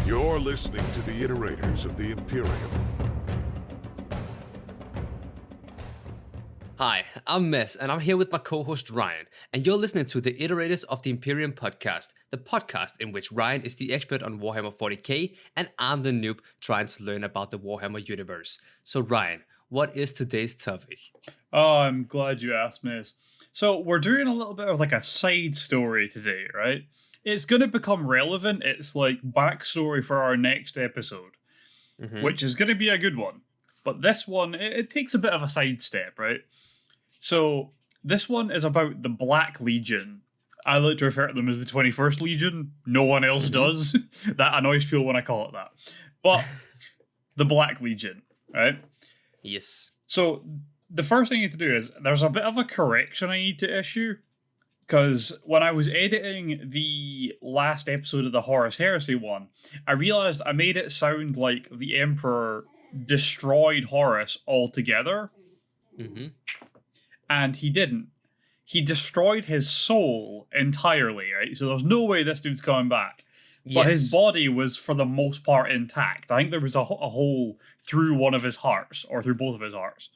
You're listening to the Iterators of the Imperium. Hi, I'm MEZ, and I'm here with my co-host Ryan, and you're listening to the Iterators of the Imperium podcast, the podcast in which Ryan is the expert on Warhammer 40K, and I'm the noob trying to learn about the Warhammer universe. So Ryan, what is today's topic? Oh, I'm glad you asked, Miss. So we're doing a little bit of like a side story today, right? It's going to become relevant. It's like backstory for our next episode, which is going to be a good one. But this one, it takes a bit of a sidestep, right? So this one is about the Black Legion. I like to refer to them as the 21st Legion. No one else does. That annoys people when I call it that. But the Black Legion, right? Yes. So the first thing you need to do is there's a bit of a correction I need to issue. Because when I was editing the last episode of the Horus Heresy one, I realized I made it sound like the Emperor destroyed Horus altogether. And he didn't. He destroyed his soul entirely, right? So there's no way this dude's coming back. But his body was, for the most part, intact. I think there was a hole through one of his hearts, or through both of his hearts.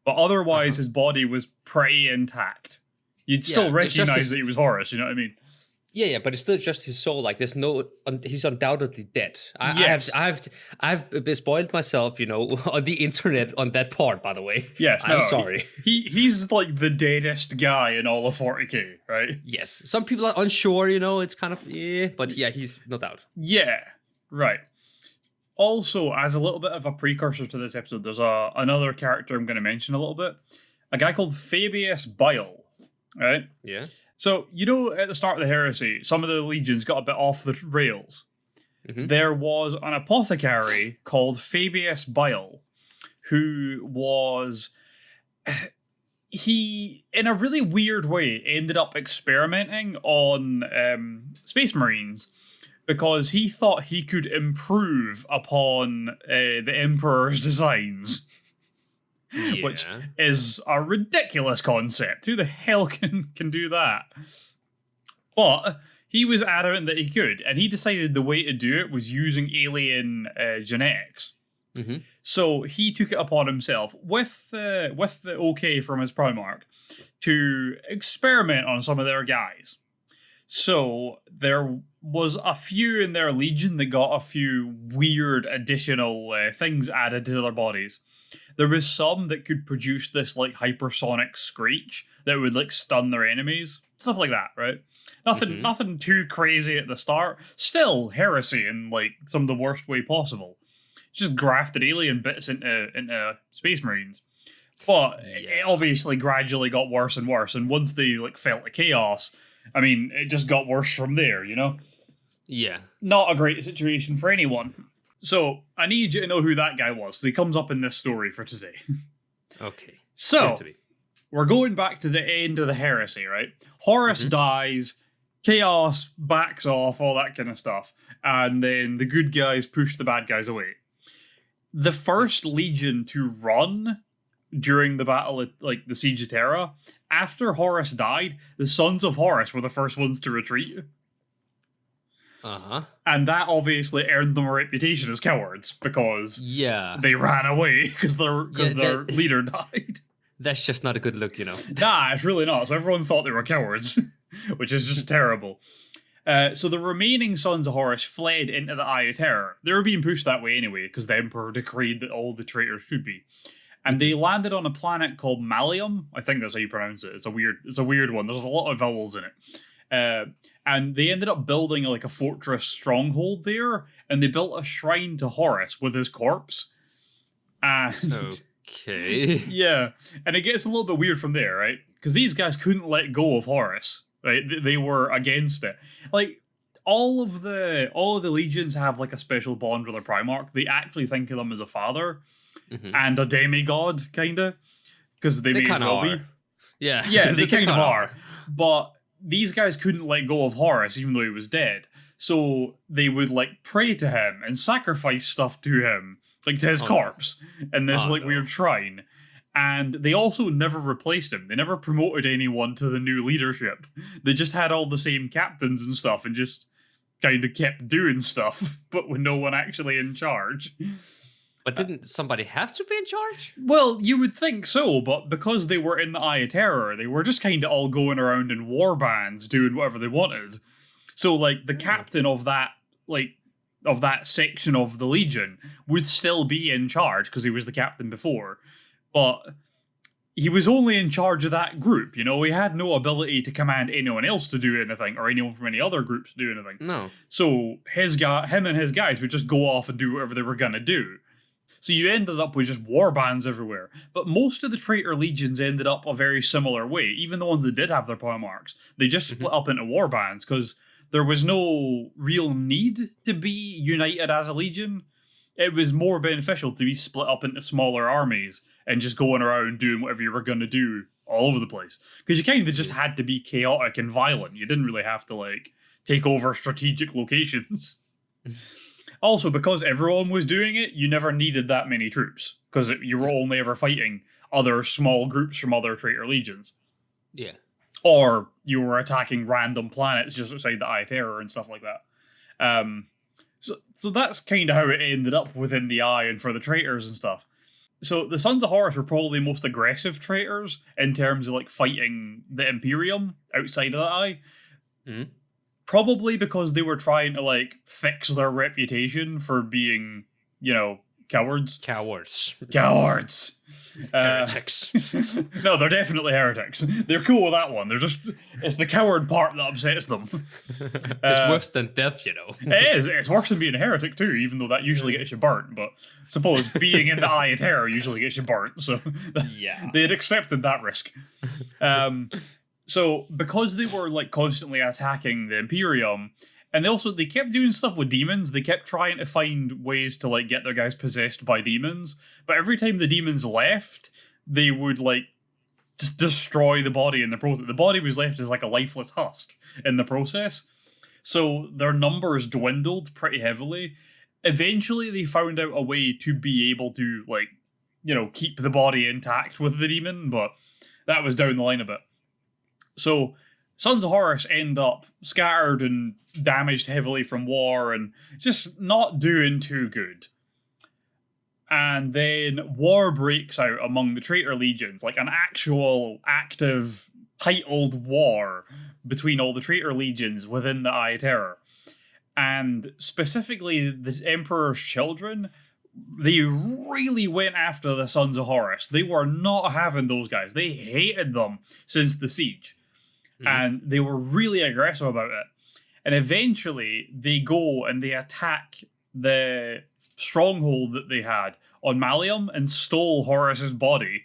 But otherwise, his body was pretty intact. You'd still recognize that he was Horus, you know what I mean? Yeah, but it's still just his soul. Like, there's no, he's undoubtedly dead. I've spoiled myself, you know, on the internet on that part. By the way, I'm sorry. He's like the deadest guy in all of 40k, right? Yes, some people are unsure. You know, it's kind of but yeah, he's no doubt. Yeah, right. Also, as a little bit of a precursor to this episode, there's another character I'm going to mention a little bit. A guy called Fabius Bile. Right? Yeah. So, you know, at the start of the heresy, some of the legions got a bit off the rails. There was an apothecary called Fabius Bile, who was... He, in a really weird way, ended up experimenting on Space Marines because he thought he could improve upon the Emperor's designs. Which is a ridiculous concept. Who the hell can do that? But he was adamant that he could, and he decided the way to do it was using alien genetics. So he took it upon himself, with the okay from his Primarch, to experiment on some of their guys. So there was a few in their legion that got a few weird additional things added to their bodies. There was some that could produce this like hypersonic screech that would like stun their enemies. Stuff like that, right? Nothing too crazy at the start. Still heresy in like some of the worst way possible. Just grafted alien bits into Space Marines. But it obviously gradually got worse and worse, and once they like felt the chaos, I mean, it just got worse from there, you know? Yeah. Not a great situation for anyone. So, I need you to know who that guy was. So he comes up in this story for today. Okay. So, we're going back to the end of the heresy, right? Horus dies, chaos backs off, all that kind of stuff. And then the good guys push the bad guys away. The first legion to run during the battle at, like, the Siege of Terra, after Horus died, the Sons of Horus were the first ones to retreat. And that obviously earned them a reputation as cowards because they ran away because their leader died. That's just not a good look, you know. Nah, it's really not. So everyone thought they were cowards, which is just terrible. So the remaining Sons of Horus fled into the Eye of Terror. They were being pushed that way anyway because the Emperor decreed that all the traitors should be. And they landed on a planet called Malium. I think that's how you pronounce it. It's a weird one. There's a lot of vowels in it. And they ended up building like a fortress stronghold there, and they built a shrine to Horus with his corpse. And yeah, and it gets a little bit weird from there, right? Because these guys couldn't let go of Horus, right? They were against it. Like all of the legions have like a special bond with their Primarch. They actually think of them as a father and a demigod, kinda, because they may as well be. Yeah, they kind of are, but these guys couldn't let go of Horus even though he was dead. So they would like pray to him and sacrifice stuff to him, like to his corpse, in this weird shrine. And they also never replaced him. They never promoted anyone to the new leadership. They just had all the same captains and stuff and just kind of kept doing stuff, but with no one actually in charge. But didn't somebody have to be in charge? Well, you would think so, but because they were in the Eye of Terror, they were just kind of all going around in war bands doing whatever they wanted. So, like, the captain of that, of that section of the Legion would still be in charge because he was the captain before, but he was only in charge of that group. You know, he had no ability to command anyone else to do anything or anyone from any other groups to do anything. No. So him and his guys would just go off and do whatever they were gonna do. So you ended up with just war bands everywhere. But most of the traitor legions ended up a very similar way. Even the ones that did have their power marks, they just split up into war bands because there was no real need to be united as a legion. It was more beneficial to be split up into smaller armies and just going around doing whatever you were going to do all over the place. Because you kind of just had to be chaotic and violent. You didn't really have to, like, take over strategic locations. Also, because everyone was doing it, you never needed that many troops. Because you were only ever fighting other small groups from other traitor legions. Yeah. Or you were attacking random planets just outside the Eye of Terror and stuff like that. So that's kind of how it ended up within the Eye and for the traitors and stuff. So the Sons of Horus were probably the most aggressive traitors in terms of, like, fighting the Imperium outside of the Eye. Mm-hmm. Probably because they were trying to, like, fix their reputation for being, you know, cowards. Cowards. Heretics. No, they're definitely heretics. They're cool with that one. It's the coward part that upsets them. It's worse than death, you know. It is. It's worse than being a heretic too, even though that usually gets you burnt. But suppose being in the Eye of Terror usually gets you burnt. So yeah, they had accepted that risk. So because they were, like, constantly attacking the Imperium, and they kept doing stuff with demons. They kept trying to find ways to, like, get their guys possessed by demons. But every time the demons left, they would, like, just destroy the body in the process. The body was left as, like, a lifeless husk in the process. So their numbers dwindled pretty heavily. Eventually, they found out a way to be able to, like, you know, keep the body intact with the demon, but that was down the line a bit. So Sons of Horus end up scattered and damaged heavily from war and just not doing too good. And then war breaks out among the traitor legions, like an actual active titled war between all the traitor legions within the Eye of Terror. And specifically the Emperor's children, they really went after the Sons of Horus. They were not having those guys. They hated them since the siege. And they were really aggressive about it. And eventually, they go and they attack the stronghold that they had on Malium and stole Horus's body.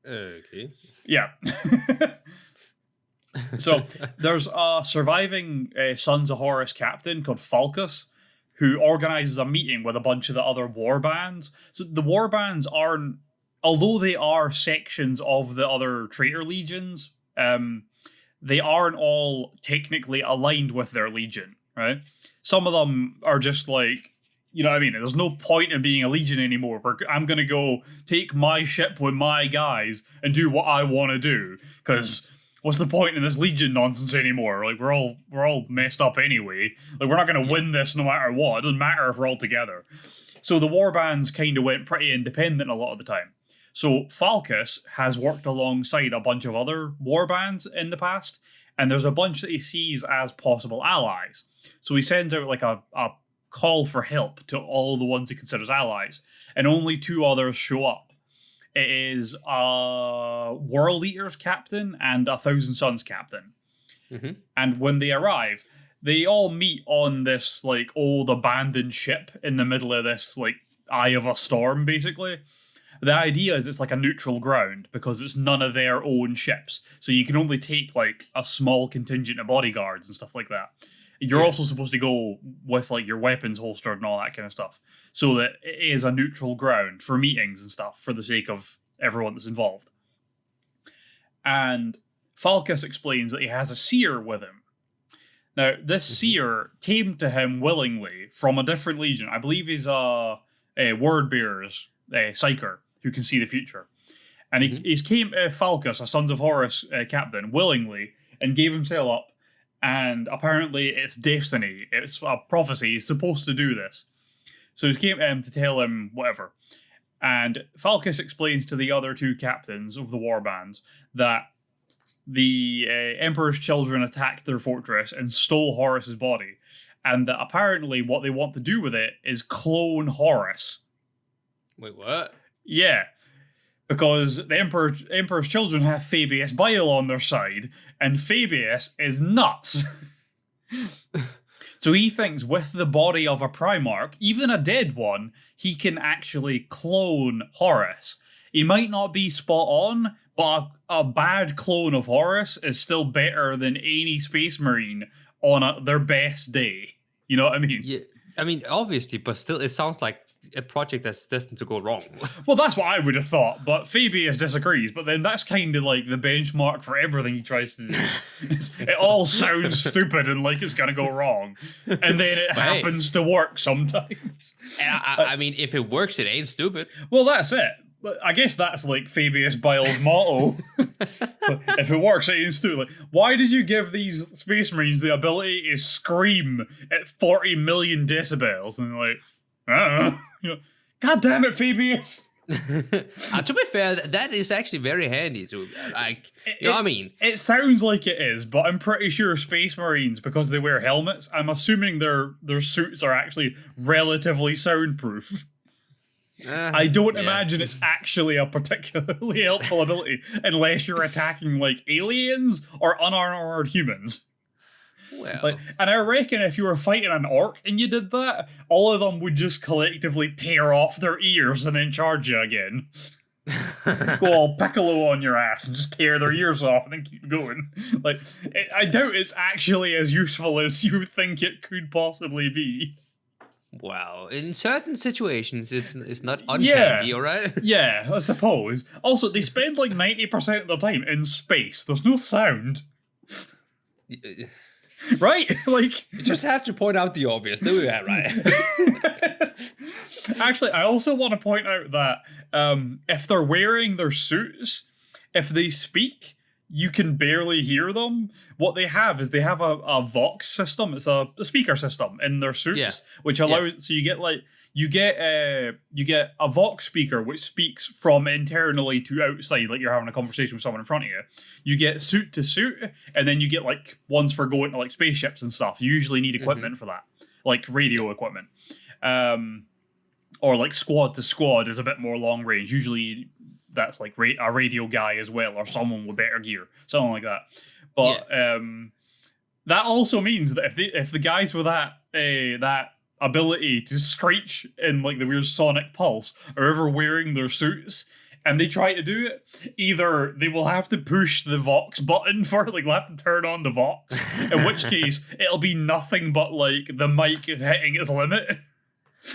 Okay. Yeah. So, there's a surviving Sons of Horus captain called Falcus, who organizes a meeting with a bunch of the other war bands. So, the war bands aren't, although they are sections of the other traitor legions, they aren't all technically aligned with their legion, right? Some of them are just like, you know what I mean? There's no point in being a legion anymore. I'm going to go take my ship with my guys and do what I want to do. Because what's the point in this legion nonsense anymore? Like, we're all messed up anyway. Like, we're not going to win this no matter what. It doesn't matter if we're all together. So the war bands kind of went pretty independent a lot of the time. So Falcus has worked alongside a bunch of other war bands in the past, and there's a bunch that he sees as possible allies. So he sends out, like, a call for help to all the ones he considers allies, and only 2 others show up. It is a World Eaters captain and a Thousand Suns captain. Mm-hmm. And when they arrive, they all meet on this, like, old abandoned ship in the middle of this, like, eye of a storm, basically. The idea is it's like a neutral ground because it's none of their own ships. So you can only take, like, a small contingent of bodyguards and stuff like that. You're also supposed to go with, like, your weapons holstered and all that kind of stuff. So that it is a neutral ground for meetings and stuff for the sake of everyone that's involved. And Falcus explains that he has a seer with him. Now, this seer came to him willingly from a different legion. I believe he's a word bearer's psyker who can see the future. And he's came to Falcus, a Sons of Horus captain, willingly, and gave himself up and apparently it's destiny. It's a prophecy. He's supposed to do this. So he came to him to tell him whatever. And Falcus explains to the other two captains of the warbands that the Emperor's children attacked their fortress and stole Horus's body, and that apparently what they want to do with it is clone Horus. Wait, what? Yeah, because the Emperor's children have Fabius Bile on their side, and Fabius is nuts. So he thinks with the body of a Primarch, even a dead one, he can actually clone Horus. He might not be spot on, but a bad clone of Horus is still better than any Space Marine on their best day. You know what I mean? Yeah, I mean, obviously, but still, it sounds like a project that's destined to go wrong. Well, that's what I would have thought, but Fabius disagrees. But then that's kind of like the benchmark for everything he tries to do. It all sounds stupid and like it's going to go wrong. And then it happens to work sometimes. I mean, if it works, it ain't stupid. Well, that's it. But I guess that's like Fabius Bile's motto. If it works, it ain't stupid. Like, why did you give these Space Marines the ability to scream at 40 million decibels? And they're like, you know, God damn it, Fabius. To be fair, that is actually very handy to, like, you know what I mean? It sounds like it is, but I'm pretty sure Space Marines, because they wear helmets, I'm assuming their suits are actually relatively soundproof. I don't imagine it's actually a particularly helpful ability unless you're attacking like aliens or unarmored humans. Well, and I reckon if you were fighting an orc and you did that, all of them would just collectively tear off their ears and then charge you again. Go all Piccolo on your ass and just tear their ears off and then keep going. Like, I doubt it's actually as useful as you think it could possibly be. Well, in certain situations, it's not unhandy, alright? Yeah, I suppose. Also, they spend like 90% of their time in space. There's no sound. Right? Like, you just have to point out the obvious. Do that, right? Actually, I also want to point out that if they're wearing their suits, if they speak, you can barely hear them. What they have is they have a Vox system. It's a speaker system in their suits, which allows so you get a Vox speaker which speaks from internally to outside, like you're having a conversation with someone in front of you. You get suit to suit, and then you get like ones for going to like spaceships and stuff. You usually need equipment for that, like radio equipment, or like squad to squad is a bit more long range. Usually that's like a radio guy as well, or someone with better gear, something like that. But that also means that if the guys with that ability to screech in like the weird sonic pulse are ever wearing their suits and they try to do it, either they will have to push the Vox button for it, like they'll have to turn on the Vox, in which case it'll be nothing but like the mic hitting its limit.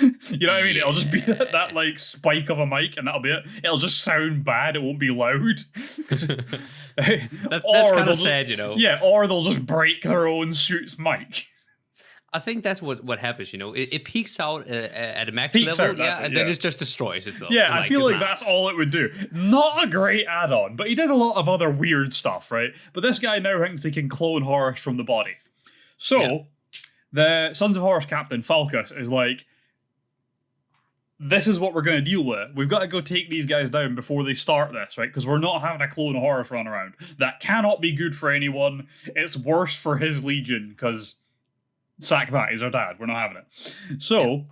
You know what I mean? It'll just be that like spike of a mic, and that'll be it. It'll just sound bad. It won't be loud. that's kind of sad, you know. Yeah, or they'll just break their own suit's mic. I think that's what happens, you know. It peaks out at a max level, and then it just destroys itself. Yeah, I feel like that's all it would do. Not a great add-on, but he did a lot of other weird stuff, right? But this guy now thinks he can clone Horus from the body. So, the Sons of Horus captain, Falcus, is like, this is what we're going to deal with. We've got to go take these guys down before they start this, right? Because we're not having a clone of Horus run around. That cannot be good for anyone. It's worse for his legion, because sack that, he's our dad. We're not having it. So,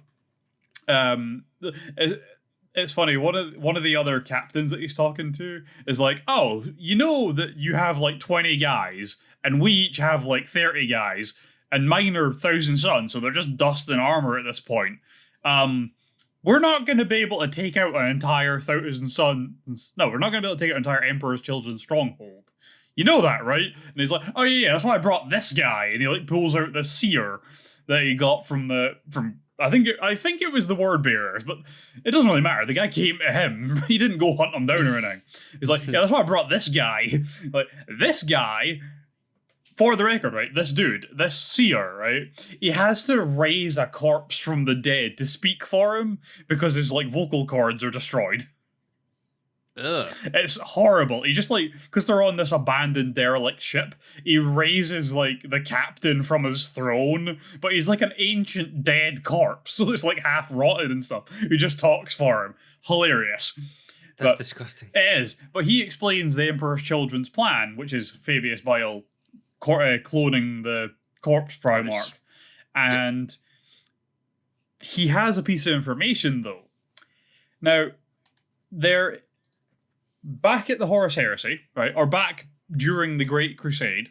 it's funny. One of the other captains that he's talking to is like, oh, you know that you have like 20 guys, and we each have like 30 guys, and mine are 1,000 Suns, so they're just dust and armor at this point. We're not going to be able to take out an entire 1,000 Suns. No, we're not going to be able to take out an entire Emperor's Children's stronghold. You know that, right? And he's like, oh yeah, that's why I brought this guy. And he like pulls out the seer that he got from I think it was the word bearers, but it doesn't really matter. The guy came to him. He didn't go hunt him down or anything. He's like, yeah, that's why I brought this guy. Like, this guy, for the record, right, this dude, this seer, right, he has to raise a corpse from the dead to speak for him because his like vocal cords are destroyed. Ugh. It's horrible. He just like, because they're on this abandoned derelict ship, he raises like the captain from his throne, but he's like an ancient dead corpse, so it's like half rotted and stuff. He just talks for him. Hilarious. That's But disgusting. it is. But he explains the Emperor's Children's plan, which is Fabius Bile cloning the corpse Primarch. And he has a piece of information, though. Now, they're back at the Horus Heresy, right, or back during the Great Crusade,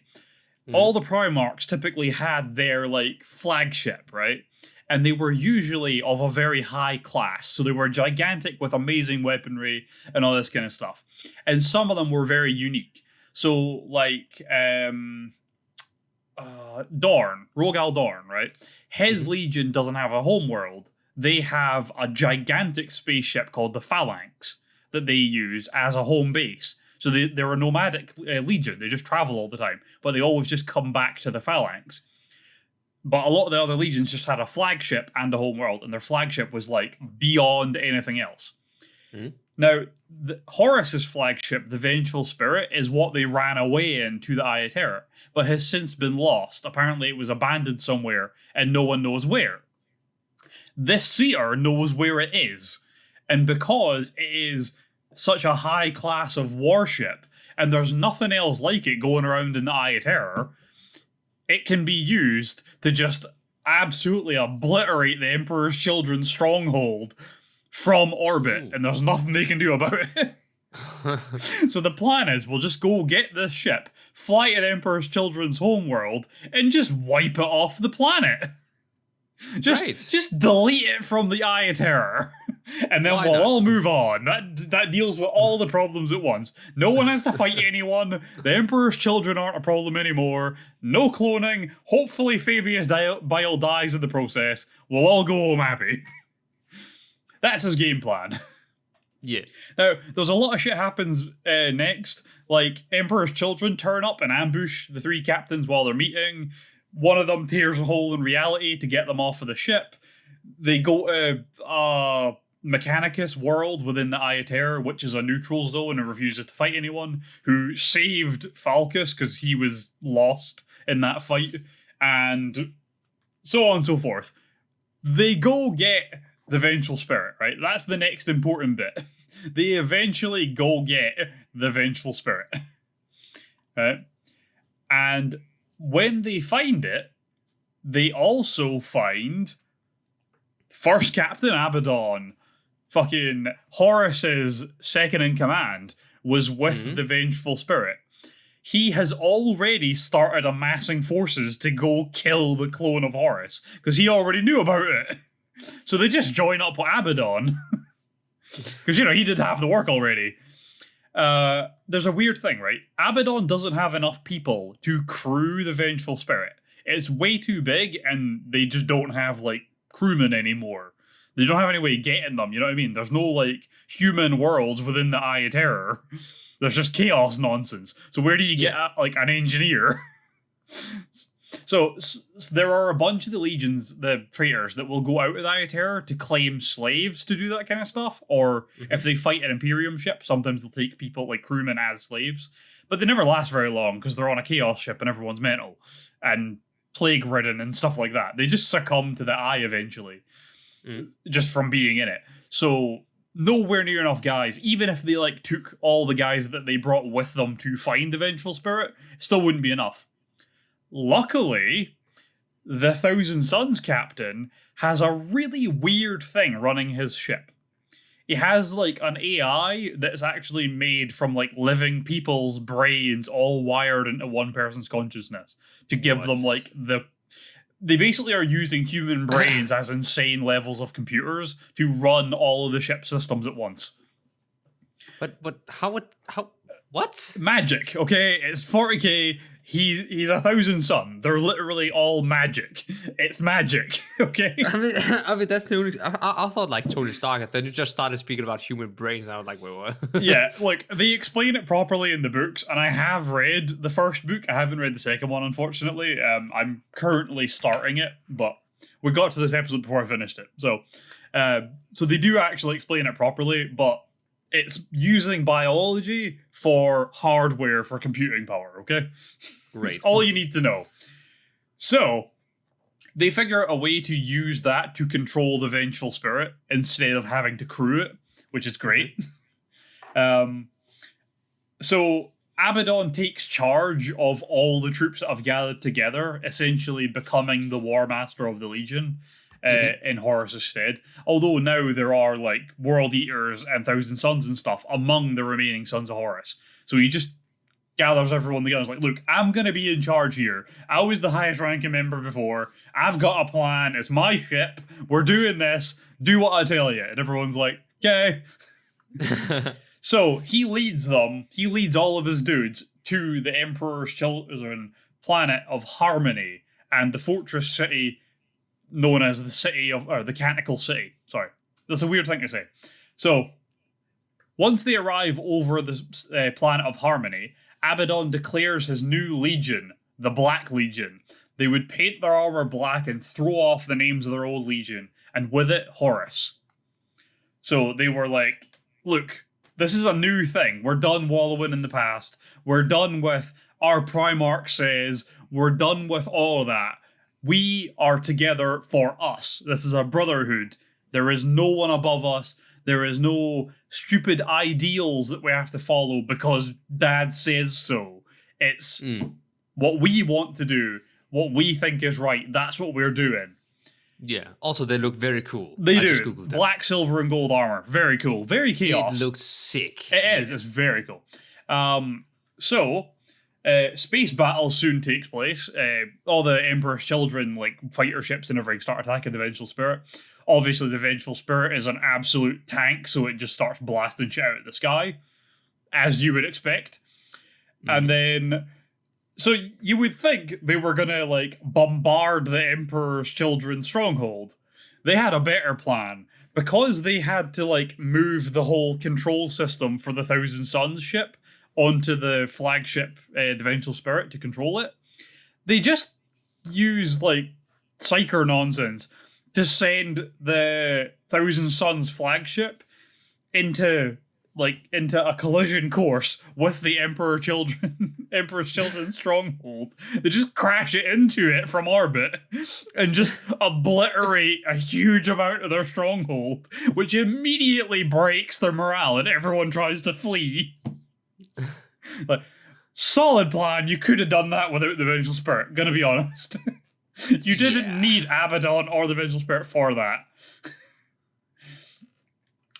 all the Primarchs typically had their, like, flagship, right? And they were usually of a very high class. So they were gigantic with amazing weaponry and all this kind of stuff. And some of them were very unique. So, like, Dorn, Rogal Dorn, right? His legion doesn't have a homeworld. They have a gigantic spaceship called the Phalanx that they use as a home base. So they're a nomadic legion. They just travel all the time. But they always just come back to the Phalanx. But a lot of the other legions just had a flagship and a homeworld, and their flagship was like beyond anything else. Now, Horus's flagship, the Vengeful Spirit, is what they ran away in to the Eye of Terror, but has since been lost. Apparently it was abandoned somewhere, and no one knows where. This seer knows where it is, and because it is such a high class of warship, and there's nothing else like it going around in the Eye of Terror, it can be used to just absolutely obliterate the Emperor's Children's stronghold from orbit, and there's nothing they can do about it. So the plan is, we'll just go get this ship, fly to the Emperor's Children's homeworld, and just wipe it off the planet. Just delete it from the Eye of Terror. And then we'll all move on. That deals with all the problems at once. No one has to fight anyone. The Emperor's children aren't a problem anymore. No cloning. Hopefully Fabius Bile dies in the process. We'll all go home happy. That's his game plan. Yeah. Now, there's a lot of shit happens next. Like, Emperor's children turn up and ambush the three captains while they're meeting. One of them tears a hole in reality to get them off of the ship. They go to Mechanicus world within the Eye of Terror, which is a neutral zone and refuses to fight anyone, who saved Falcus because he was lost in that fight, and so on and so forth. They go get the Vengeful Spirit, right? That's the next important bit. They eventually go get the Vengeful Spirit. Right? And when they find it, they also find First Captain Abaddon, fucking Horus's second in command, was with the Vengeful Spirit. He has already started amassing forces to go kill the clone of Horus, because he already knew about it. So they just join up with Abaddon. Because, you know, he did half the work already. There's a weird thing, right? Abaddon doesn't have enough people to crew the Vengeful Spirit. It's way too big, and they just don't have, like, crewmen anymore. They don't have any way of getting them, you know what I mean? There's no, like, human worlds within the Eye of Terror. There's just chaos nonsense. So where do you get, like, an engineer? So there are a bunch of the legions, the traitors, that will go out of the Eye of Terror to claim slaves to do that kind of stuff. Or if they fight an Imperium ship, sometimes they'll take people, like, crewmen as slaves. But they never last very long because they're on a chaos ship and everyone's mental and plague-ridden and stuff like that. They just succumb to the Eye eventually. Just from being in it. So nowhere near enough guys, even if they like took all the guys that they brought with them to find the Vengeful Spirit, still wouldn't be enough. Luckily, the Thousand Suns captain has a really weird thing running his ship. He has like an AI that's actually made from like living people's brains all wired into one person's consciousness to give them like they basically are using human brains as insane levels of computers to run all of the ship systems at once. But how what? Magic, okay? It's 40K. He's a Thousand Sun. They're literally all magic. It's magic, okay? I mean that's the only. I thought like Tony Stark, and then you just started speaking about human brains, and I was like, wait, what? Yeah, like they explain it properly in the books, and I have read the first book. I haven't read the second one, unfortunately. I'm currently starting it, but we got to this episode before I finished it. So they do actually explain it properly, but It's using biology for hardware for computing power, okay? Great. That's all you need to know. So, they figure out a way to use that to control the vengeful spirit instead of having to crew it, which is great. So Abaddon takes charge of all the troops that have gathered together, essentially becoming the War Master of the Legion in Horus's stead. Although now there are like World Eaters and Thousand Sons and stuff among the remaining Sons of Horus. So he just gathers everyone together. It's like, look, I'm going to be in charge here. I was the highest ranking member before. I've got a plan. It's my ship. We're doing this. Do what I tell you. And everyone's like, okay. So he leads them. He leads all of his dudes to the Emperor's Children planet of Harmony and the fortress city known as the city of, or the Canticle City. Sorry. That's a weird thing to say. So once they arrive over this planet of Harmony, Abaddon declares his new legion, the Black Legion. They would paint their armor black and throw off the names of their old legion, and with it, Horus. So they were like, look, this is a new thing. We're done wallowing in the past. We're done with our Primarch says. We're done with all of that. We are together for us. This is a brotherhood. There is no one above us. There is no stupid ideals that we have to follow because Dad says so. It's what we want to do, what we think is right. That's what we're doing. Yeah. Also, they look very cool. They I do. just Googled them. Black, silver, and gold armor. Very cool. Very chaos. It looks sick. It is. It's very cool. Space battle soon takes place. All the Emperor's children, like fighter ships and everything, start attacking the Vengeful Spirit. Obviously, the Vengeful Spirit is an absolute tank, so it just starts blasting shit out of the sky, as you would expect. And then, so you would think they were gonna like bombard the Emperor's children's stronghold. They had a better plan. Because they had to like move the whole control system for the Thousand Sons ship onto the flagship, the Vengeful Spirit, to control it, they just use like psyker nonsense to send the Thousand Sons flagship into a collision course with the Emperor's Children's stronghold. They just crash it into it from orbit and just obliterate a huge amount of their stronghold, which immediately breaks their morale and everyone tries to flee. Like, solid plan. You could have done that without the Vengeful Spirit, gonna be honest. You didn't need Abaddon or the Vengeful Spirit for that.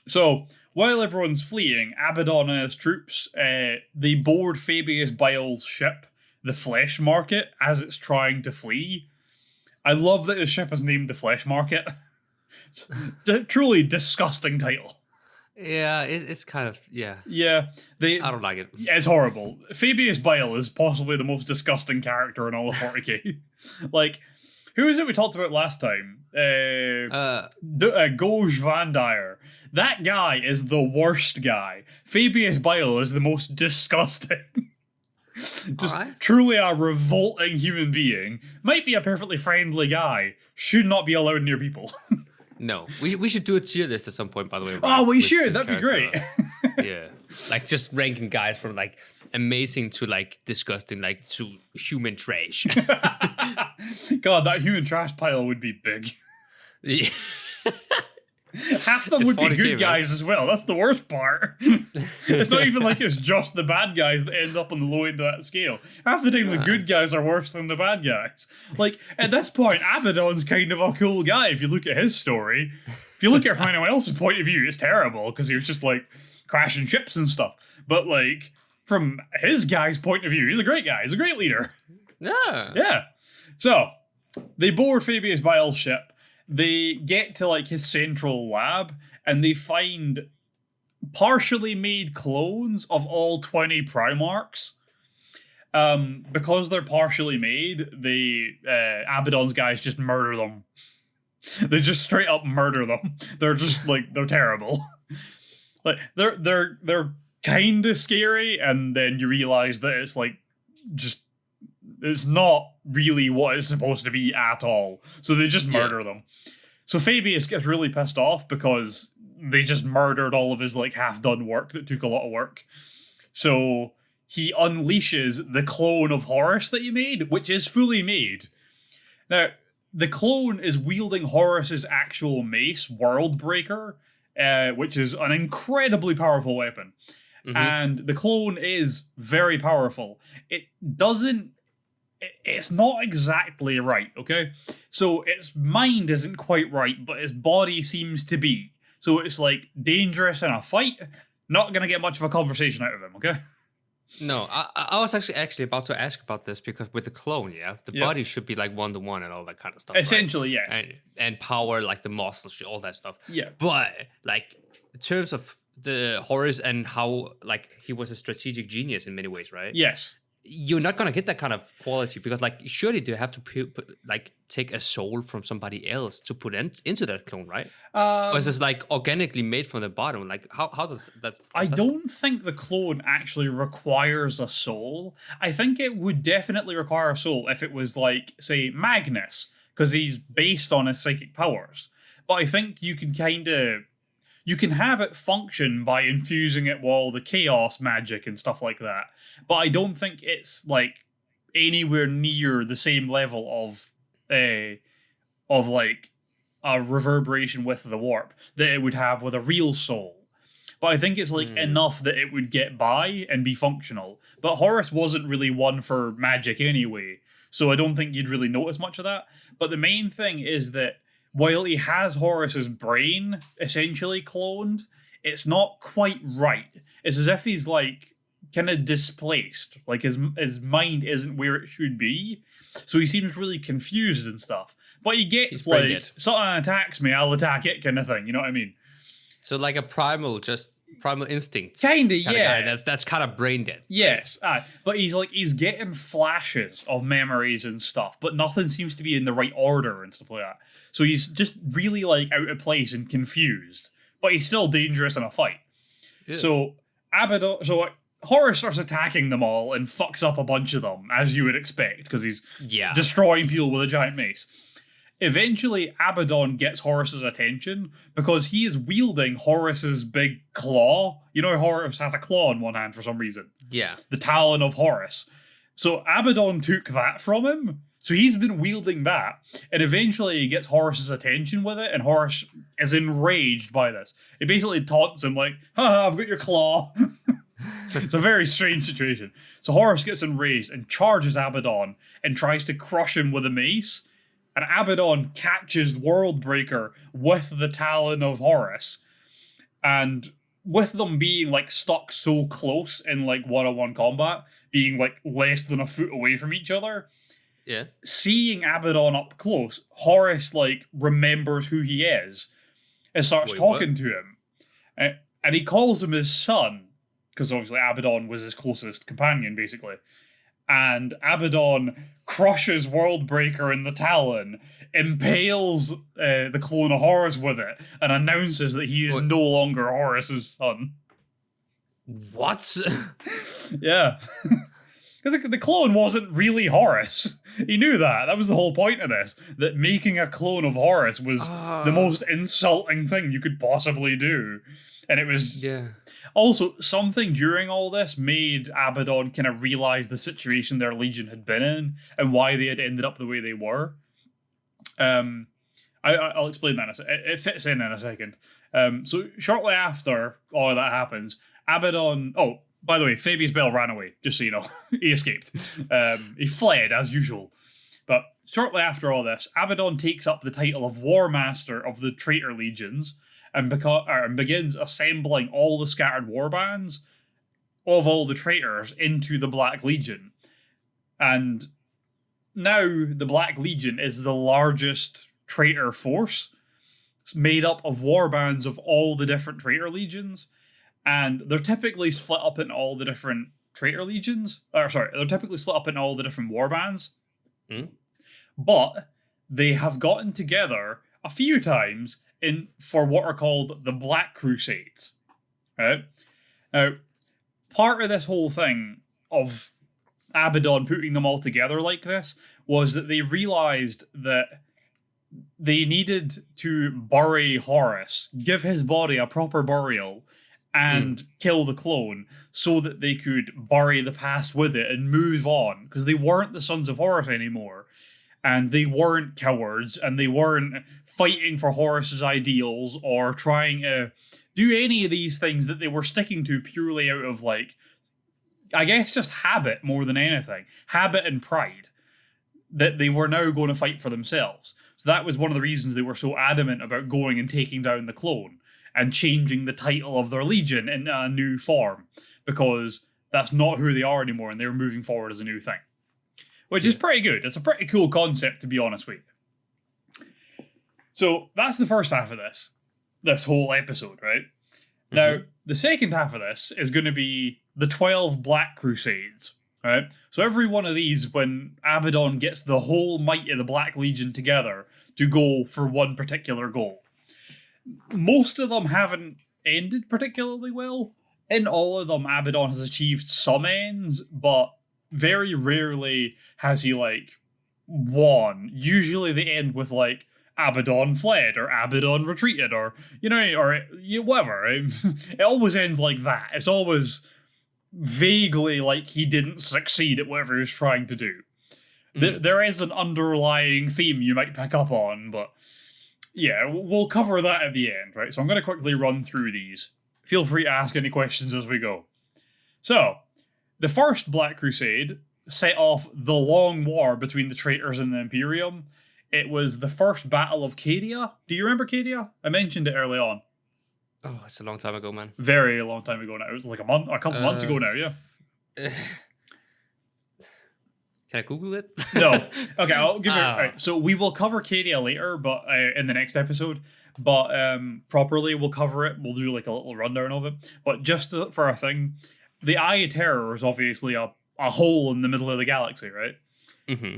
So, while everyone's fleeing, Abaddon and his troops, they board Fabius Bile's ship, the Flesh Market, as it's trying to flee. I love that his ship is named the Flesh Market. It's a truly disgusting title. Yeah, it's kind of, yeah. Yeah. I don't like it. It's horrible. Fabius Bile is possibly the most disgusting character in all of 40k. Like, who is it we talked about last time? Goj Van Dyer. That guy is the worst guy. Fabius Bile is the most disgusting. Just truly a revolting human being. Might be a perfectly friendly guy. Should not be allowed near people. No, we should do a tier list at some point, by the way. Oh, we should. That'd be great. Yeah. Like, just ranking guys from, like, amazing to, like, disgusting, like, to human trash. God, that human trash pile would be big. Yeah. Half of them would be good guys as well. That's the worst part. It's not even like it's just the bad guys that end up on the low end of that scale. Half the time the good guys are worse than the bad guys. Like, at this point, Abaddon's kind of a cool guy if you look at his story. If you look at it from anyone else's point of view, it's terrible because he was just like crashing ships and stuff. But like, from his guy's point of view, he's a great guy. He's a great leader. Yeah. Yeah. So, they board Fabius Bile's ship. They get to like his central lab and they find partially made clones of all 20 Primarchs. Because they're partially made, the Abaddon's guys just murder them. They just straight up murder them. They're just like, they're terrible. Like, they're kind of scary, and then you realize that it's like just, it's not really what it's supposed to be at all. So they just murder them. So Fabius gets really pissed off because they just murdered all of his like half-done work that took a lot of work. So he unleashes the clone of Horus that he made, which is fully made. Now, the clone is wielding Horus's actual mace, Worldbreaker, which is an incredibly powerful weapon. Mm-hmm. And the clone is very powerful. It's not exactly right, okay? So its mind isn't quite right, but its body seems to be. So it's like dangerous in a fight, not going to get much of a conversation out of him, okay? No, I was actually about to ask about this because with the clone, the body should be like 1-to-1 and all that kind of stuff. Essentially, right? Yes. And power, like the muscles, all that stuff. Yeah. But like in terms of the Horus and how like he was a strategic genius in many ways, right? Yes. You're not gonna get that kind of quality because, like, surely do you have to take a soul from somebody else to put into that clone, right? Or is this like organically made from the bottom? Like, how does that? I don't think the clone actually requires a soul. I think it would definitely require a soul if it was like, say, Magnus, because he's based on his psychic powers. But I think you can have it function by infusing it with all the chaos magic and stuff like that. But I don't think it's like anywhere near the same level of like a reverberation with the warp that it would have with a real soul. But I think it's like enough that it would get by and be functional. But Horus wasn't really one for magic anyway, so I don't think you'd really notice much of that. But the main thing is that while he has Horus's brain essentially cloned, it's not quite right. It's as if he's like kind of displaced. Like his mind isn't where it should be. So he seems really confused and stuff. But he gets like, something attacks me, I'll attack it kind of thing. You know what I mean? So like a primal instinct. Kinda, yeah. Guy. That's kind of brain dead. Yes. But he's getting flashes of memories and stuff, but nothing seems to be in the right order and stuff like that. So he's just really like out of place and confused, but he's still dangerous in a fight. Ew. So Horus starts attacking them all and fucks up a bunch of them, as you would expect, because he's destroying people with a giant mace. Eventually, Abaddon gets Horus's attention because he is wielding Horus's big claw. You know, Horus has a claw in one hand for some reason. Yeah. The Talon of Horus. So Abaddon took that from him. So he's been wielding that. And eventually he gets Horus's attention with it, and Horus is enraged by this. He basically taunts him like, haha, I've got your claw. It's a very strange situation. So Horus gets enraged and charges Abaddon and tries to crush him with a mace. And Abaddon catches Worldbreaker with the Talon of Horus. And with them being like stuck so close in like one-on-one combat, being like less than a foot away from each other, seeing Abaddon up close, Horus like remembers who he is and starts talking to him. And he calls him his son, because obviously Abaddon was his closest companion, basically. And Abaddon crushes Worldbreaker in the Talon, impales the clone of Horus with it, and announces that he is no longer Horus's son. What? Yeah. Because the clone wasn't really Horus. He knew that. That was the whole point of this. That making a clone of Horus was the most insulting thing you could possibly do. And it was... Yeah. Also, something during all this made Abaddon kind of realize the situation their legion had been in and why they had ended up the way they were. I'll explain that. It fits in a second. So shortly after all of that happens, Abaddon... Oh, by the way, Fabius Bell ran away, just so you know. He escaped. He fled, as usual. But shortly after all this, Abaddon takes up the title of War Master of the Traitor Legions, and begins assembling all the scattered warbands of all the traitors into the Black Legion. And now the Black Legion is the largest traitor force. It's made up of warbands of all the different traitor legions, and they're typically split up in all the different traitor legions. They're typically split up in all the different warbands. But they have gotten together a few times for what are called the Black Crusades. Right? Now, part of this whole thing of Abaddon putting them all together like this was that they realized that they needed to bury Horus, give his body a proper burial, and kill the clone so that they could bury the past with it and move on, because they weren't the Sons of Horus anymore. And they weren't cowards, and they weren't fighting for Horus's ideals or trying to do any of these things that they were sticking to purely out of, like, I guess just habit more than anything. Habit and pride. That they were now going to fight for themselves. So that was one of the reasons they were so adamant about going and taking down the clone and changing the title of their legion in a new form, because that's not who they are anymore, and they were moving forward as a new thing. Which is pretty good. It's a pretty cool concept, to be honest with you. So that's the first half of this whole episode, right? Now, the second half of this is going to be the 12 Black Crusades, right? So every one of these, when Abaddon gets the whole might of the Black Legion together to go for one particular goal. Most of them haven't ended particularly well. In all of them, Abaddon has achieved some ends, but very rarely has he, like, won. Usually they end with, like, Abaddon fled, or Abaddon retreated, or, or whatever. It always ends like that. It's always vaguely like he didn't succeed at whatever he was trying to do. There is an underlying theme you might pick up on, but yeah, we'll cover that at the end, right? So I'm going to quickly run through these. Feel free to ask any questions as we go. So, the first Black Crusade set off the long war between the traitors and the Imperium. It was the first Battle of Cadia. Do you remember Cadia? I mentioned it early on. Oh, it's a long time ago, man. Very long time ago now. It was like a couple months ago now, yeah. Can I Google it? No. Okay, I'll give you... Right, so we will cover Cadia later, but in the next episode. But properly, we'll cover it. We'll do like a little rundown of it. But just for a thing... The Iterators is obviously a hole in the middle of the galaxy, right?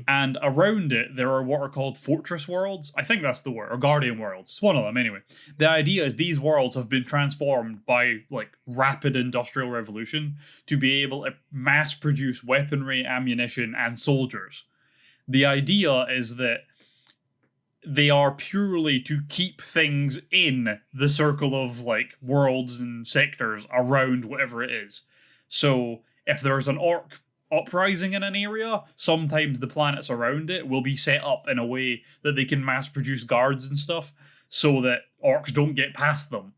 And around it, there are what are called fortress worlds. I think that's the word, or guardian worlds. It's one of them, anyway. The idea is these worlds have been transformed by, like, rapid industrial revolution to be able to mass produce weaponry, ammunition, and soldiers. The idea is that they are purely to keep things in the circle of, like, worlds and sectors around whatever it is. So, if there's an orc uprising in an area, sometimes the planets around it will be set up in a way that they can mass produce guards and stuff, so that orcs don't get past them.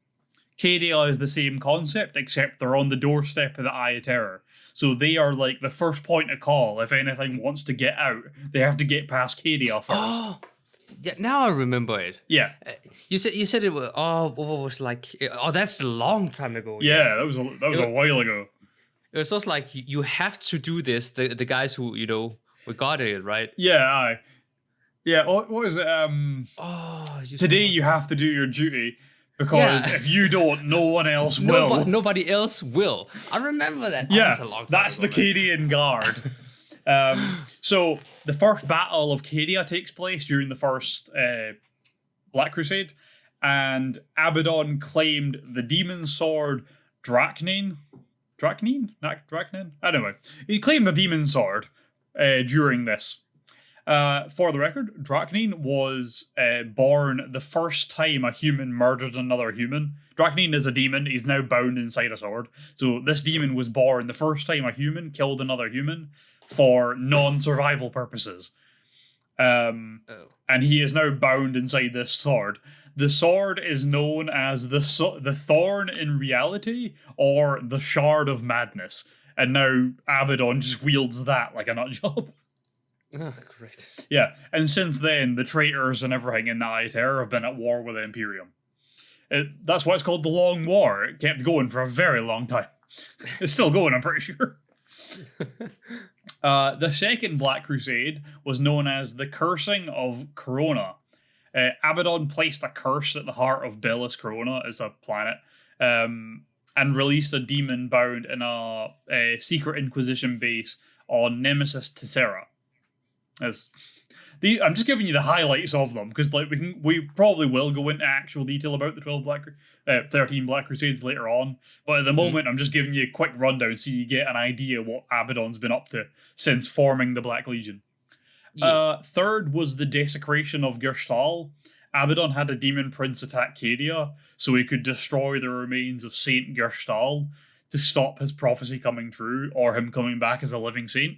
Cadia is the same concept, except they're on the doorstep of the Eye of Terror. So they are like the first point of call. If anything wants to get out, they have to get past Cadia first. Oh, yeah, now I remember it. Yeah. You said it was, what was like, that's a long time ago. Yeah, that was a while ago. It was also like, you have to do this, the guys who, we got it, right? Yeah, yeah, what is it? Today you have to do your duty, because if you don't, no one else will. Nobody else will. I remember that. Yeah, that's a long time that's ago, the Cadian Guard. So the first battle of Cadia takes place during the first Black Crusade, and Abaddon claimed the demon sword Drachnine? Anyway, he claimed the demon sword during this. For the record, Drachnine was born the first time a human murdered another human. Drachnine is a demon. He's now bound inside a sword. So this demon was born the first time a human killed another human for non-survival purposes. And he is now bound inside this sword. The sword is known as the Thorn in Reality, or the Shard of Madness. And now Abaddon just wields that like a nutjob. Oh, great. Yeah, and since then, the traitors and everything in the Eye of Terror have been at war with the Imperium. That's why it's called the Long War. It kept going for a very long time. It's still going, I'm pretty sure. The second Black Crusade was known as the Cursing of Corona. Abaddon placed a curse at the heart of Bellis Corona as a planet, and released a demon bound in a secret Inquisition base on Nemesis Tessera. I'm just giving you the highlights of them, because like we probably will go into actual detail about the 13 Black Crusades later on, but at the moment I'm just giving you a quick rundown so you get an idea what Abaddon's been up to since forming the Black Legion. Yeah. Third was the desecration of Gerstal. Abaddon had a demon prince attack Cadia, so he could destroy the remains of Saint Gerstal to stop his prophecy coming true, or him coming back as a living saint.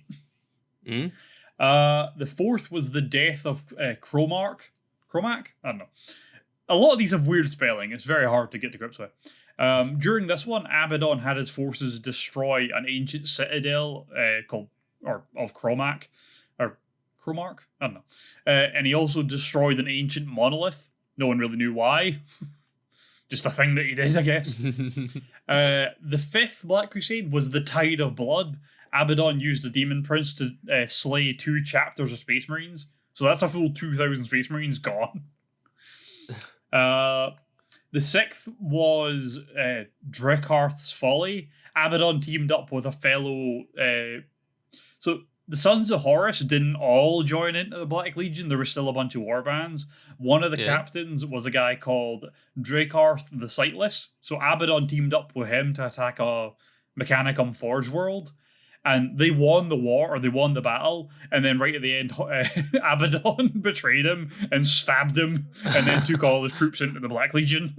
Mm. The fourth was the death of Cromark. Cromac? I don't know. A lot of these have weird spelling. It's very hard to get to grips with. During this one, Abaddon had his forces destroy an ancient citadel of Cromac. Or Cromark? I don't know. And he also destroyed an ancient monolith. No one really knew why. Just a thing that he did, I guess. The fifth Black Crusade was the Tide of Blood. Abaddon used the Demon Prince to slay 2 chapters of Space Marines. So that's a full 2,000 Space Marines gone. The sixth was Drekkarth's Folly. Abaddon teamed up with a fellow... so the Sons of Horus didn't all join into the Black Legion. There were still a bunch of warbands. One of the captains was a guy called Drekkarth the Sightless. So Abaddon teamed up with him to attack a Mechanicum Forge world. And they won the war, or they won the battle, and then right at the end, Abaddon betrayed him and stabbed him, and then took all his troops into the Black Legion.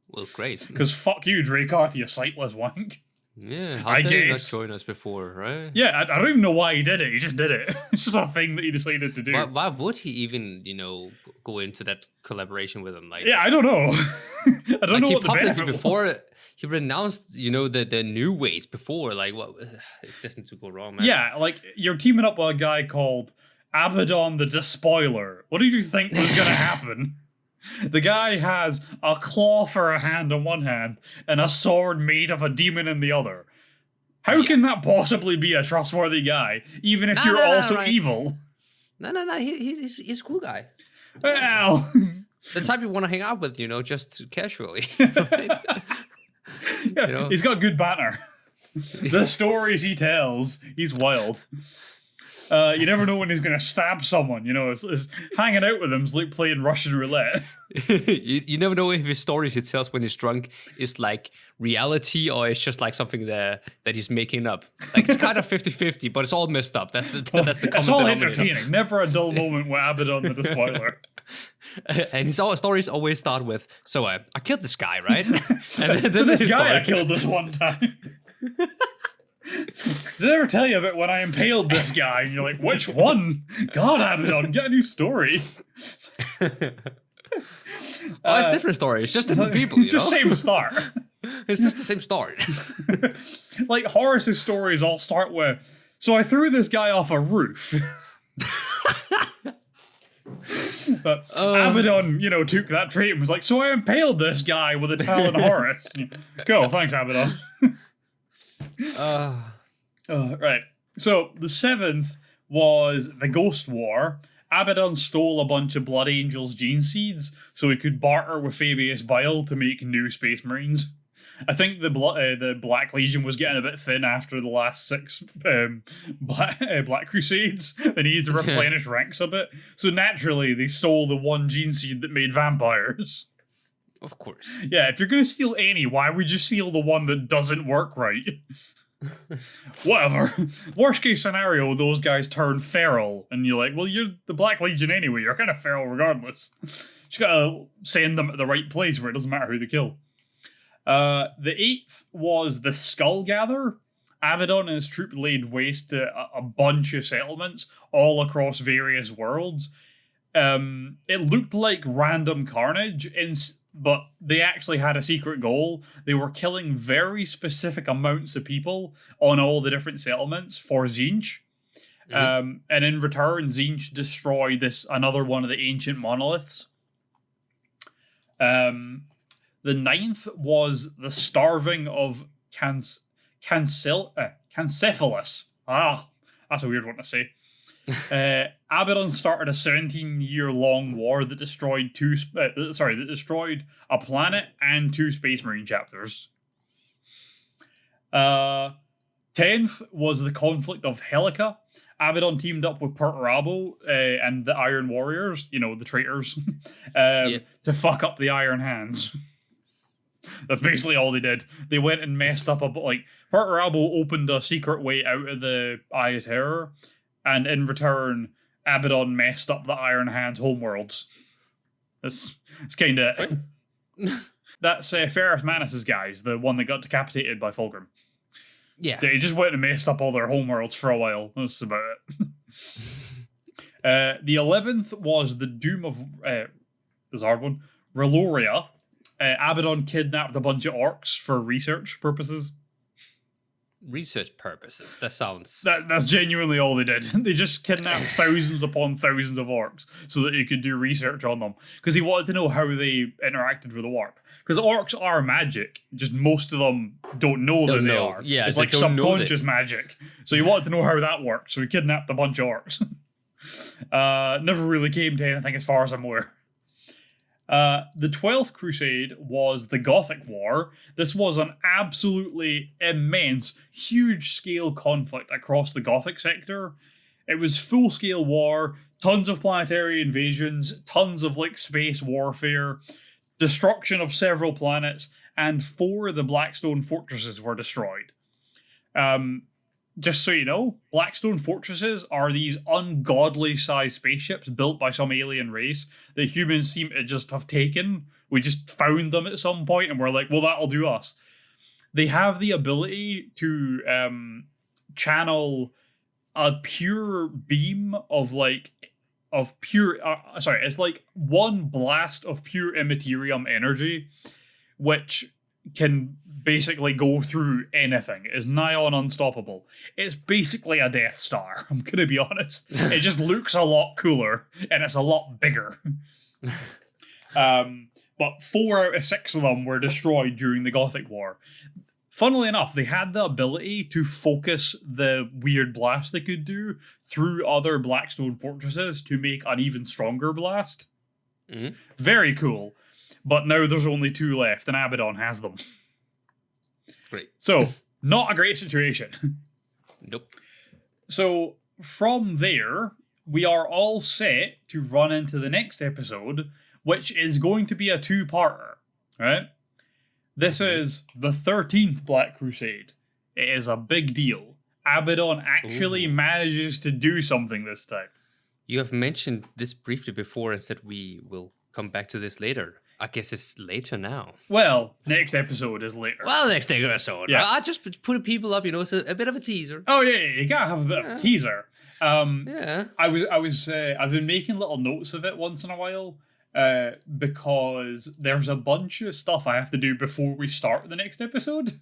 Well, great. Because fuck you, Drekkarth, you sightless wank. Yeah, I how did he not guess. join us before, right? Yeah, I don't even know why he did it. He just did it. It's just a thing that he decided to do. Why would he even, go into that collaboration with him? Like, Yeah, I don't know. I don't know he what the benefit before. was. He renounced, the new ways before. Like, what? It's destined to go wrong, man. Yeah, like, you're teaming up with a guy called Abaddon the Despoiler. What did you think was going to happen? The guy has a claw for a hand on one hand and a sword made of a demon in the other. How can that possibly be a trustworthy guy, even if you're also evil? No. He's a cool guy. Well, The type you want to hang out with, just casually. yeah, he's got good banter. The stories he tells, he's wild. You never know when he's going to stab someone, it's hanging out with him is like playing Russian roulette. you never know if his stories he tells when he's drunk is like reality or it's just like something that he's making up. Like it's kind of 50-50, but it's all messed up. That's the common It's all denominator. entertaining. Never a dull moment with Abaddon the Despoiler. And his stories always start with, so I killed this guy, right? And then So this his guy I story- killed this one time. Did I ever tell you about when I impaled this guy? And you're like, which one? God, Abaddon, get a new story. Oh, it's different stories. It's just different people, Just same start. It's just the same story. Like, Horus's stories all start with, so I threw this guy off a roof. But Abaddon, took that trait and was like, so I impaled this guy with a Talon Horus. Go, thanks, Abaddon. Right. So the seventh was the Ghost War. Abaddon stole a bunch of Blood Angels gene seeds so he could barter with Fabius Bile to make new Space Marines. I think the Black Legion was getting a bit thin after the last 6 Black Crusades. They needed to replenish ranks a bit. So naturally, they stole the one gene seed that made vampires. Of course. Yeah, if you're going to steal any, why would you steal the one that doesn't work right? Whatever. Worst case scenario, those guys turn feral, and you're like, well, you're the Black Legion anyway. You're kind of feral regardless. Just gotta send them to the right place where it doesn't matter who they kill. The eighth was the Skull Gather. Abaddon and his troop laid waste to a bunch of settlements all across various worlds. It looked like random carnage, but they actually had a secret goal. They were killing very specific amounts of people on all the different settlements for Tzeentch. And in return, Tzeentch destroyed another one of the ancient monoliths. The ninth was the starving of Cancephalus. That's a weird one to say. Abaddon started a 17-year-long war that destroyed a planet and 2 Space Marine chapters. 10th was the conflict of Helica. Abaddon teamed up with Perturabo and the Iron Warriors, the traitors, to fuck up the Iron Hands. That's basically all they did. They went and messed up Perturabo opened a secret way out of the Eye of Terror, and in return, Abaddon messed up the Iron Hands homeworlds. It's kind of... That's Ferrus Manus's guys, the one that got decapitated by Fulgrim. Yeah. They just went and messed up all their homeworlds for a while. That's about it. The 11th was the Doom of... this is a hard one. Reloria. Abaddon kidnapped a bunch of orcs for research purposes. Research purposes. That sounds... That's genuinely all they did. They just kidnapped thousands upon thousands of orcs so that he could do research on them. Because he wanted to know how they interacted with the warp. Because orcs are magic, just most of them don't know that they are. Yeah, it's like subconscious magic. So he wanted to know how that worked, so he kidnapped a bunch of orcs. Never really came to anything as far as I'm aware. The 12th Crusade was the Gothic War. This was an absolutely immense, huge-scale conflict across the Gothic sector. It was full-scale war, tons of planetary invasions, tons of space warfare, destruction of several planets, and 4 of the Blackstone fortresses were destroyed. Just so you know, Blackstone fortresses are these ungodly-sized spaceships built by some alien race that humans seem to just have taken. We just found them at some point and we're like, well, that'll do us. They have the ability to channel a pure beam of it's like one blast of pure immaterium energy, which can basically go through anything. It's nigh on unstoppable. It's basically a Death Star, I'm gonna be honest. It just looks a lot cooler, and it's a lot bigger. But 4 out of 6 of them were destroyed during the Gothic War. Funnily enough, they had the ability to focus the weird blast they could do through other Blackstone fortresses to make an even stronger blast. Mm-hmm. Very cool. But now there's only 2 left, and Abaddon has them. Great. So, not a great situation. Nope. So, from there, we are all set to run into the next episode, which is going to be a 2-parter, right? This is the 13th Black Crusade. It is a big deal. Abaddon actually manages to do something this time. You have mentioned this briefly before and said we will come back to this later. I guess it's later now. Well, next episode is later. Well, next episode. Yeah. I just put people up, it's a bit of a teaser. Oh yeah, you gotta have a bit of a teaser. Yeah. I've been making little notes of it once in a while, because there's a bunch of stuff I have to do before we start the next episode.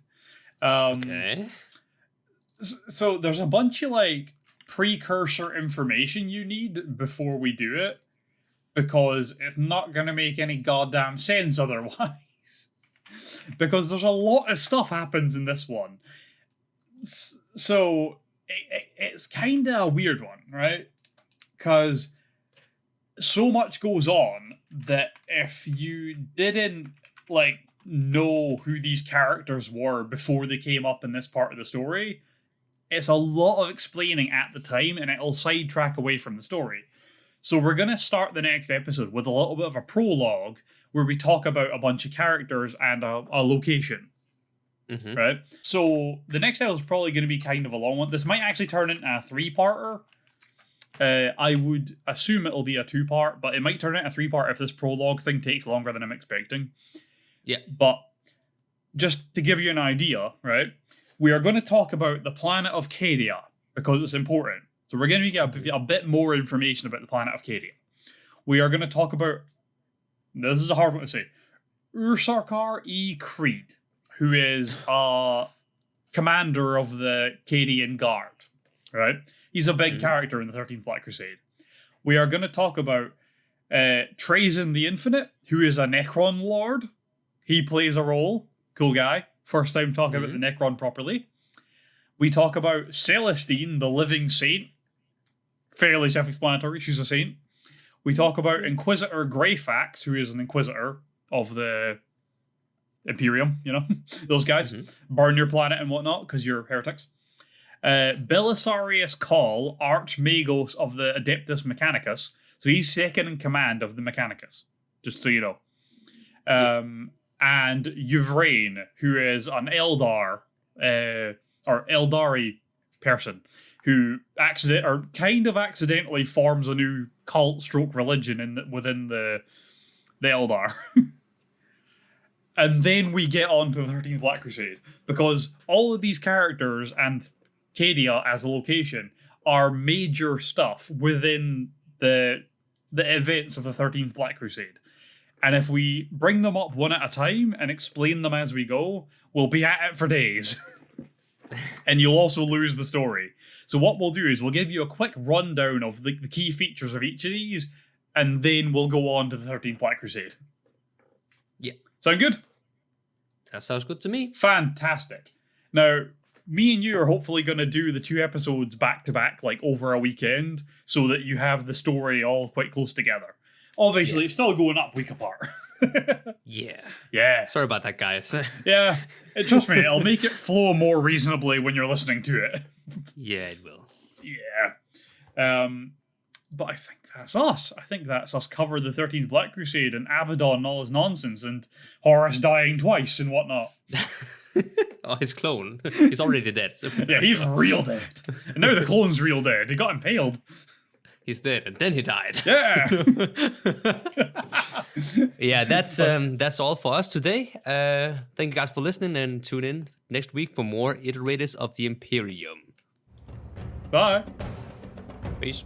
Okay. So there's a bunch of precursor information you need before we do it, because it's not going to make any goddamn sense otherwise. Because there's a lot of stuff happens in this one. So it's kind of a weird one, right? Because so much goes on that if you didn't know who these characters were before they came up in this part of the story, it's a lot of explaining at the time and it'll sidetrack away from the story. So we're going to start the next episode with a little bit of a prologue where we talk about a bunch of characters and a location. Mm-hmm. Right? So the next episode is probably going to be kind of a long one. This might actually turn into a 3-parter. I would assume it'll be a 2-part, but it might turn into a 3-part if this prologue thing takes longer than I'm expecting. Yeah. But just to give you an idea, right? We are going to talk about the planet of Cadia because it's important. So we're going to get a bit more information about the planet of Cadia. We are going to talk about, this is a hard one to say, Ursarkar E. Creed, who is a commander of the Cadian Guard, right? He's a big character in the 13th Black Crusade. We are going to talk about Trazyn the Infinite, who is a Necron Lord. He plays a role. Cool guy. First time talking about the Necron properly. We talk about Celestine, the Living Saint. Fairly self-explanatory. She's a saint. We talk about Inquisitor Greyfax, who is an Inquisitor of the Imperium, those guys. Burn your planet and whatnot, because you're heretics. Belisarius Call, Archmagos of the Adeptus Mechanicus. So he's second in command of the Mechanicus, just so you know. And Yvrain, who is an Eldar, or Eldari person. who accidentally forms a new cult stroke religion within the Eldar. And then we get on to the 13th Black Crusade, because all of these characters and Cadia as a location are major stuff within the events of the 13th Black Crusade. And if we bring them up one at a time and explain them as we go, we'll be at it for days. And you'll also lose the story. So what we'll do is we'll give you a quick rundown of the key features of each of these, and then we'll go on to the 13th Black Crusade. Yeah. Sound good? That sounds good to me. Fantastic. Now, me and you are hopefully going to do the 2 episodes back to back, like over a weekend, so that you have the story all quite close together. Obviously, It's still going up week apart. Yeah. Sorry about that, guys. Yeah. Trust me, it'll make it flow more reasonably when you're listening to it. Yeah, it will. Yeah. But I think that's us. I think that's us cover the 13th Black Crusade and Abaddon and all his nonsense and Horus dying twice and whatnot. Oh, his clone. He's already dead. So yeah, he's real dead. And now the clone's real dead. He got impaled. He's dead, and then he died. Yeah. Yeah, that's all for us today. Thank you guys for listening, and tune in next week for more Iterators of the Imperium. Bye. Peace.